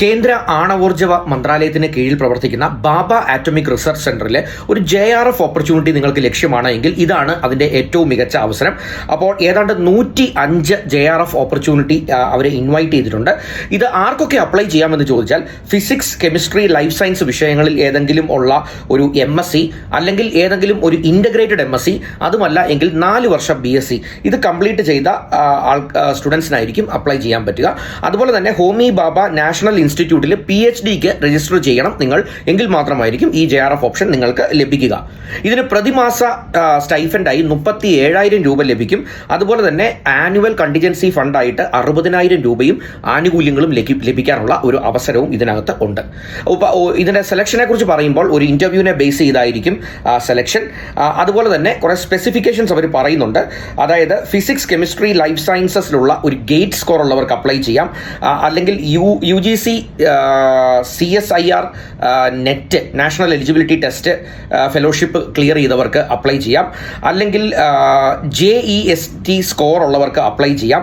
കേന്ദ്ര ആണവോർജ മന്ത്രാലയത്തിന് കീഴിൽ പ്രവർത്തിക്കുന്ന ബാബ ആറ്റോമിക് റിസർച്ച് സെന്ററിലെ ഒരു JRF ഓപ്പർച്യൂണിറ്റി നിങ്ങൾക്ക് ലക്ഷ്യമാണ് എങ്കിൽ ഇതാണ് അതിന്റെ ഏറ്റവും മികച്ച അവസരം. അപ്പോൾ ഏതാണ്ട് 105 JRF ഓപ്പർച്യൂണിറ്റി അവരെ ഇൻവൈറ്റ് ചെയ്തിട്ടുണ്ട്. ഇത് ആർക്കൊക്കെ അപ്ലൈ ചെയ്യാമെന്ന് ചോദിച്ചാൽ ഫിസിക്സ്, കെമിസ്ട്രി, ലൈഫ് സയൻസ് വിഷയങ്ങളിൽ ഏതെങ്കിലും ഉള്ള ഒരു MSc അല്ലെങ്കിൽ ഏതെങ്കിലും ഒരു ഇന്റഗ്രേറ്റഡ് MSc, അതുമല്ല എങ്കിൽ 4 വർഷം BSc ഇത് കംപ്ലീറ്റ് ചെയ്ത സ്റ്റുഡൻസിനായിരിക്കും അപ്ലൈ ചെയ്യാൻ പറ്റുക. അതുപോലെ തന്നെ ഹോമി ബാബ നാഷണൽ ഇൻസ്റ്റിറ്റ്യൂട്ടിൽ PhDക്ക് രജിസ്റ്റർ ചെയ്യണം നിങ്ങൾ, എങ്കിൽ മാത്രമായിരിക്കും ഈ JRF ഓപ്ഷൻ നിങ്ങൾക്ക് ലഭിക്കുക. ഇതിന് പ്രതിമാസ സ്റ്റൈഫൻഡായി 37,000 രൂപ ലഭിക്കും. അതുപോലെ തന്നെ ആനുവൽ കണ്ടിജൻസി ഫണ്ടായിട്ട് 60,000 രൂപയും ആനുകൂല്യങ്ങളും ലഭിക്കാനുള്ള ഒരു അവസരവും ഇതിനകത്ത് ഉണ്ട്. ഇതിന്റെ സെലക്ഷനെ കുറിച്ച് പറയുമ്പോൾ ഒരു ഇന്റർവ്യൂവിനെ ബേസ് ചെയ്തായിരിക്കും സെലക്ഷൻ. അതുപോലെ തന്നെ കുറെ സ്പെസിഫിക്കേഷൻസ് അവർ പറയുന്നുണ്ട്. അതായത് ഫിസിക്സ്, കെമിസ്ട്രി, ലൈഫ് സയൻസസിലുള്ള ഒരു ഗേറ്റ് സ്കോർ ഉള്ളവർക്ക് അപ്ലൈ ചെയ്യാം. അല്ലെങ്കിൽ UGC CSIR net national eligibility test fellowship clear ചെയ്തവർക്ക് അപ്ലൈ ചെയ്യാം. അല്ലെങ്കിൽ JEST സ്കോർ ഉള്ളവർക്ക് അപ്ലൈ ചെയ്യാം.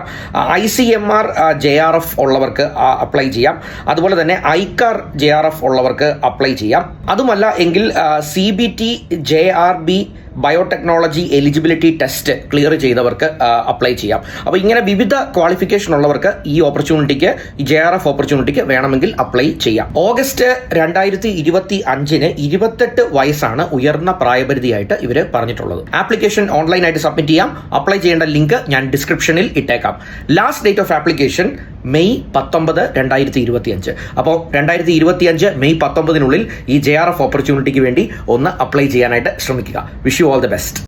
ICMR JRF ഉള്ളവർക്ക് അപ്ലൈ ചെയ്യാം. അതുപോലെ തന്നെ ICAR JRF ഉള്ളവർക്ക് അപ്ലൈ ചെയ്യാം. അതുമല്ല എങ്കിൽ CBT JRB biotechnology eligibility test clear ചെയ്തവർക്ക് അപ്ലൈ ചെയ്യാം. അപ്പോൾ ഇങ്ങനെ വിവിധ ക്വാളിഫിക്കേഷൻ ഉള്ളവർക്ക് ഈ ഓപ്പർച്യൂണിറ്റിക്ക്, JRF ഓപ്പർച്യൂണിറ്റിക്ക് വേണമെങ്കിൽ അപ്ലൈ ചെയ്യാം. ഓഗസ്റ്റ് 2025 28 വയസ്സാണ് ഉയർന്ന പ്രായപരിധിയായിട്ട് ഇവർ പറഞ്ഞിട്ടുള്ളത്. ആപ്ലിക്കേഷൻ ഓൺലൈനായിട്ട് സബ്മിറ്റ് ചെയ്യാം. അപ്ലൈ ചെയ്യേണ്ട ലിങ്ക് ഞാൻ ഡിസ്ക്രിപ്ഷനിൽ ഇട്ടേക്കാം. Last date of application May 19, 2025. അപ്പോൾ 2025 മെയ് 19 ഈ JRF ഓപ്പർച്യൂണിറ്റിക്ക് വേണ്ടി ഒന്ന് അപ്ലൈ ചെയ്യാനായിട്ട് ശ്രമിക്കുക. Wish you all the best.